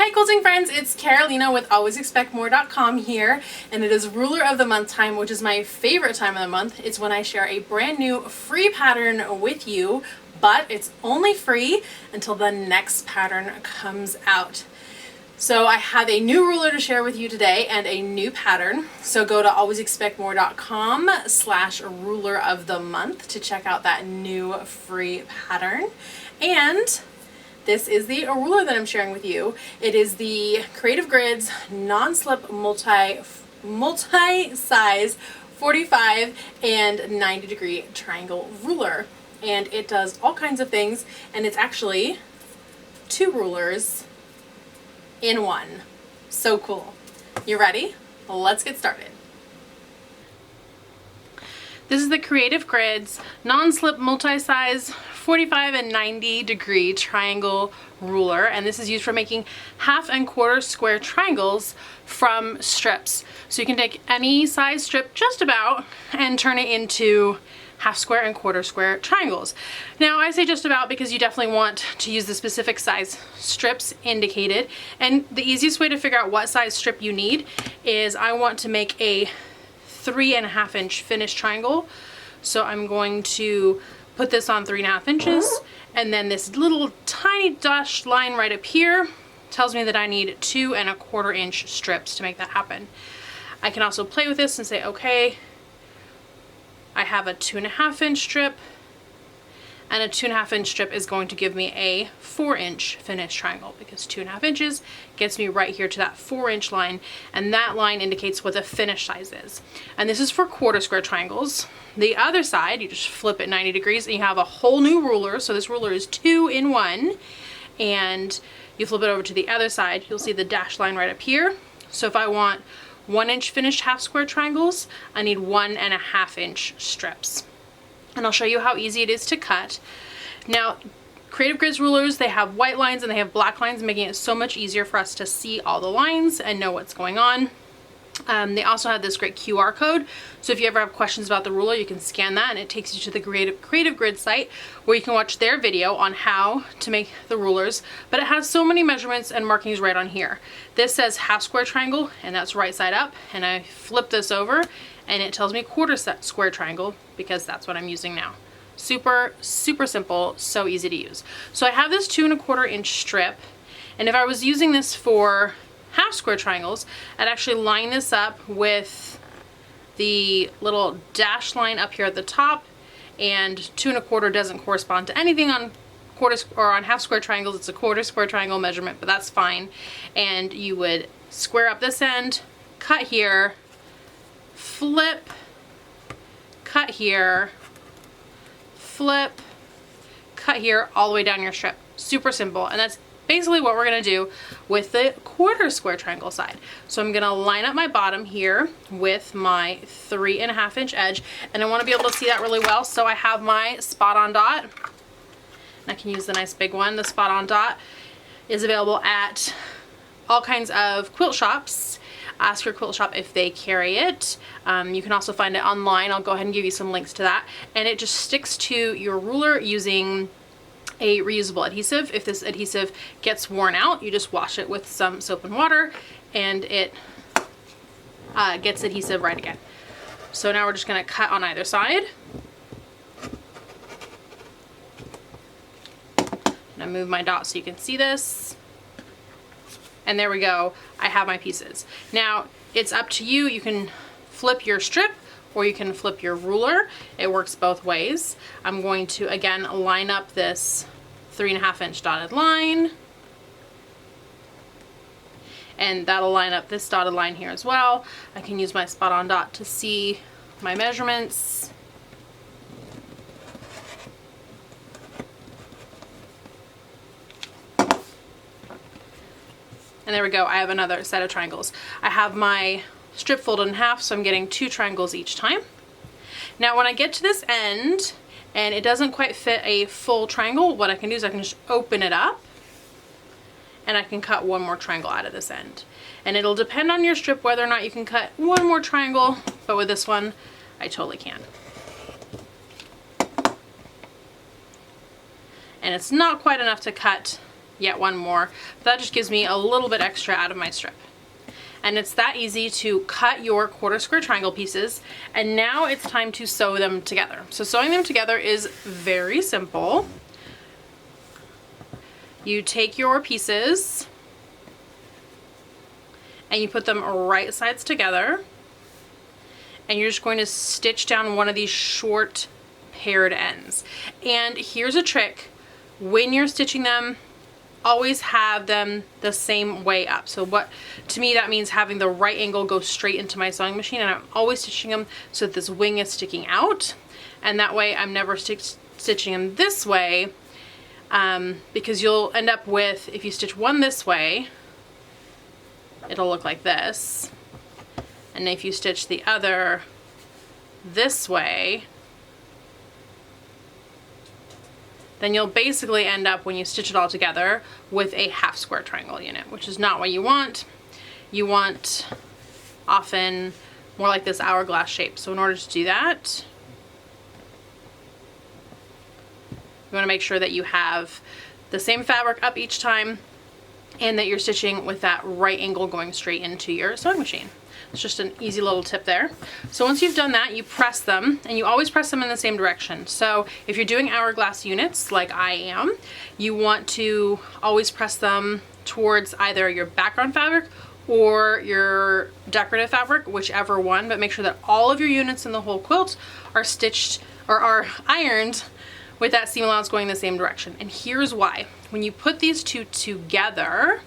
Hi quilting friends, it's Carolina with alwaysexpectmore.com here, and it is ruler of the month time, which is my favorite time of the month. It's when I share a brand new free pattern with you, but it's only free until the next pattern comes out. So I have a new ruler to share with you today and a new pattern. So go to alwaysexpectmore.com/ruler of the month to check out that new free pattern. And this is the ruler that I'm sharing with you. It is the Creative Grids non-slip multi-size 45 and 90 degree triangle ruler. And it does all kinds of things, and it's actually two rulers in one. So cool. You ready? Let's get started. This is the Creative Grids non-slip multi-size 45 and 90 degree triangle ruler, and this is used for making half and quarter square triangles from strips. So you can take any size strip just about and turn it into half square and quarter square triangles. Now I say just about because you definitely want to use the specific size strips indicated, and the easiest way to figure out what size strip you need is I want to make a 3.5 inch finished triangle. So I'm going to put this on 3.5 inches, and then this little tiny dashed line right up here tells me that I need 2.25 inch strips to make that happen. I can also play with this and say, okay, I have a 2.5 inch strip, and a 2.5 inch strip is going to give me a 4 inch finished triangle, because 2.5 inches gets me right here to that 4 inch line, and that line indicates what the finished size is. And this is for quarter square triangles. The other side, you just flip it 90 degrees and you have a whole new ruler. So this ruler is 2 in 1, and you flip it over to the other side, you'll see the dashed line right up here. So if I want 1 inch finished half square triangles, I need 1.5 inch strips. And I'll show you how easy it is to cut. Now, Creative Grids rulers, they have white lines and they have black lines, making it so much easier for us to see all the lines and know what's going on. They also have this great QR code, so if you ever have questions about the ruler, you can scan that and it takes you to the Creative Grid site where you can watch their video on how to make the rulers. But it has so many measurements and markings right on here. This says half square triangle, and that's right side up, and I flip this over and it tells me quarter square triangle, because that's what I'm using now. Super simple, so easy to use. So I have this 2.25 inch strip, and if I was using this for half square triangles, I'd actually line this up with the little dash line up here at the top, and 2.25 doesn't correspond to anything on quarter or on half square triangles. It's a quarter square triangle measurement, but that's fine. And you would square up this end, cut here, flip, cut here, flip, cut here, all the way down your strip. Super simple, and that's basically what we're going to do with the quarter square triangle side. So I'm going to line up my bottom here with my 3.5 inch edge, and I want to be able to see that really well, so I have my spot on dot, and I can use the nice big one. The spot on dot is available at all kinds of quilt shops. Ask your quilt shop if they carry it. You can also find it online. I'll go ahead and give you some links to that, and it just sticks to your ruler using a reusable adhesive. If this adhesive gets worn out, you just wash it with some soap and water, and it gets adhesive right again. So now we're just going to cut on either side. I'm going to move my dot so you can see this. And there we go. I have my pieces. Now it's up to you. You can flip your strip or you can flip your ruler. It works both ways. I'm going to again line up this 3.5 inch dotted line, and that'll line up this dotted line here as well. I can use my spot on dot to see my measurements. And there we go. I have another set of triangles. I have my strip folded in half, so I'm getting 2 triangles each time. Now when I get to this end and it doesn't quite fit a full triangle, what I can do is I can just open it up and I can cut one more triangle out of this end. And it'll depend on your strip whether or not you can cut one more triangle, but with this one I totally can. And it's not quite enough to cut yet one more. That just gives me a little bit extra out of my strip. And it's that easy to cut your quarter square triangle pieces. And now it's time to sew them together. So sewing them together is very simple. You take your pieces and you put them right sides together. And you're just going to stitch down one of these short paired ends. And here's a trick. When you're stitching them, always have them the same way up. So what, to me, that means having the right angle go straight into my sewing machine, and I'm always stitching them so that this wing is sticking out, and that way I'm never stitching them this way, because you'll end up with, if you stitch one this way, it'll look like this, and if you stitch the other this way, then you'll basically end up, when you stitch it all together, with a half square triangle unit, which is not what you want. You want often more like this hourglass shape. So in order to do that, you want to make sure that you have the same fabric up each time and that you're stitching with that right angle going straight into your sewing machine. It's just an easy little tip there. So once you've done that, you press them, and you always press them in the same direction. So if you're doing hourglass units like I am, you want to always press them towards either your background fabric or your decorative fabric, whichever one, but make sure that all of your units in the whole quilt are stitched or are ironed with that seam allowance going the same direction. And here's why. When you put these two together,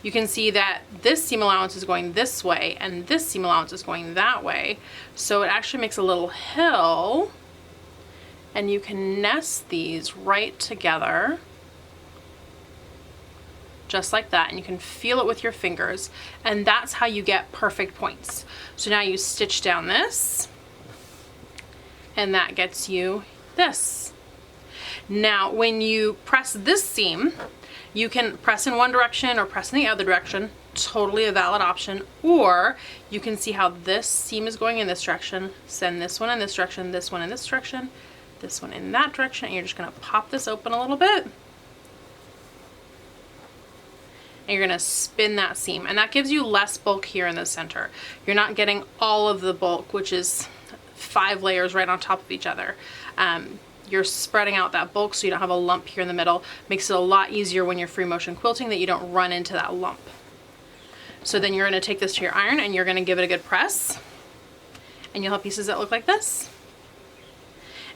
you can see that this seam allowance is going this way and this seam allowance is going that way. So it actually makes a little hill, and you can nest these right together just like that, and you can feel it with your fingers, and that's how you get perfect points. So now you stitch down this, and that gets you this. Now when you press this seam, you can press in one direction or press in the other direction, totally a valid option, or you can see how this seam is going in this direction, send this one in this direction, this one in this direction, this one in that direction, and you're just gonna pop this open a little bit, and you're gonna spin that seam, and that gives you less bulk here in the center. You're not getting all of the bulk, which is 5 layers right on top of each other. You're spreading out that bulk so you don't have a lump here in the middle. Makes it a lot easier when you're free motion quilting that you don't run into that lump. So then you're going to take this to your iron and you're going to give it a good press, and you'll have pieces that look like this.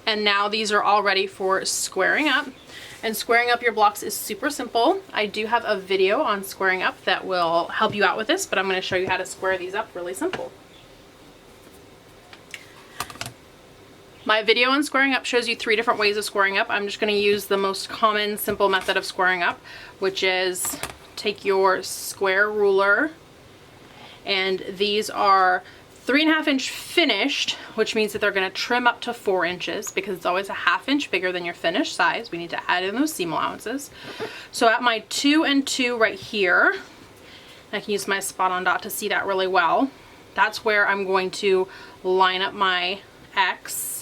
And now these are all ready for squaring up. And squaring up your blocks is super simple. I do have a video on squaring up that will help you out with this, but I'm going to show you how to square these up really simple. My video on squaring up shows you 3 different ways of squaring up. I'm just going to use the most common simple method of squaring up, which is take your square ruler, and these are 3.5 inch finished, which means that they're going to trim up to 4 inches because it's always a 1/2 inch bigger than your finished size. We need to add in those seam allowances. So at my 2 and 2 right here, I can use my spot on dot to see that really well. That's where I'm going to line up my X.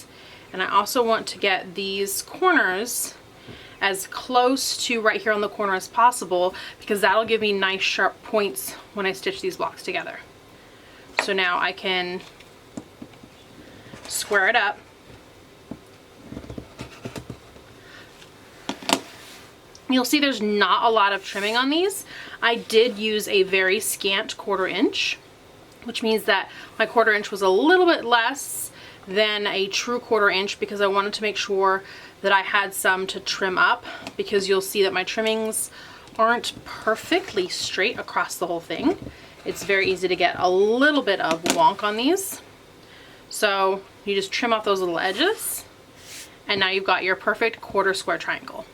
And I also want to get these corners as close to right here on the corner as possible, because that'll give me nice sharp points when I stitch these blocks together. So now I can square it up. You'll see there's not a lot of trimming on these. I did use a very scant 1/4 inch, which means that my 1/4 inch was a little bit less than a true 1/4 inch because I wanted to make sure that I had some to trim up, because you'll see that my trimmings aren't perfectly straight across the whole thing. It's very easy to get a little bit of wonk on these. So you just trim off those little edges, and now you've got your perfect 1/4 square triangle.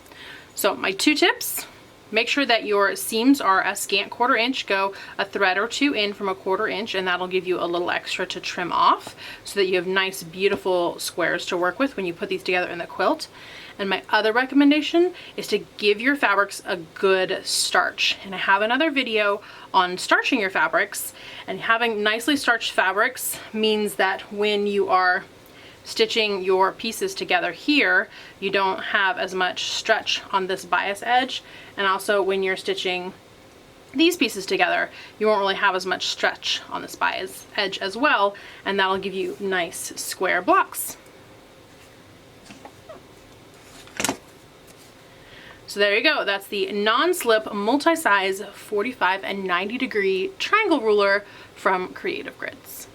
So my 2 tips: make sure that your seams are a scant 1/4 inch. Go a thread or 2 in from a 1/4 inch, and that'll give you a little extra to trim off so that you have nice, beautiful squares to work with when you put these together in the quilt. And my other recommendation is to give your fabrics a good starch. And I have another video on starching your fabrics, and having nicely starched fabrics means that when you are stitching your pieces together here, you don't have as much stretch on this bias edge. And also when you're stitching these pieces together, you won't really have as much stretch on this bias edge as well, and that'll give you nice square blocks. So there you go, that's the non-slip multi-size 45 and 90 degree triangle ruler from Creative Grids.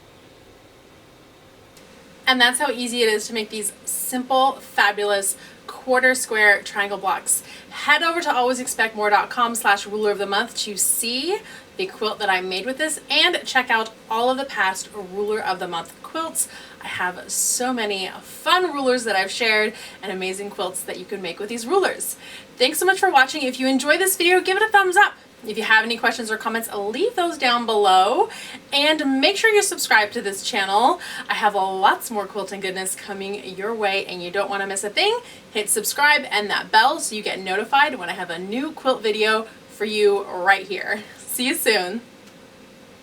And that's how easy it is to make these simple, fabulous quarter square triangle blocks. Head over to alwaysexpectmore.com/ruler of the month to see the quilt that I made with this, and check out all of the past ruler of the month quilts. I have so many fun rulers that I've shared and amazing quilts that you can make with these rulers. Thanks so much for watching. If you enjoyed this video, give it a thumbs up. If you have any questions or comments, leave those down below, and make sure you subscribe to this channel. I have lots more quilting goodness coming your way, and you don't want to miss a thing. Hit subscribe and that bell so you get notified when I have a new quilt video for you right here. See you soon.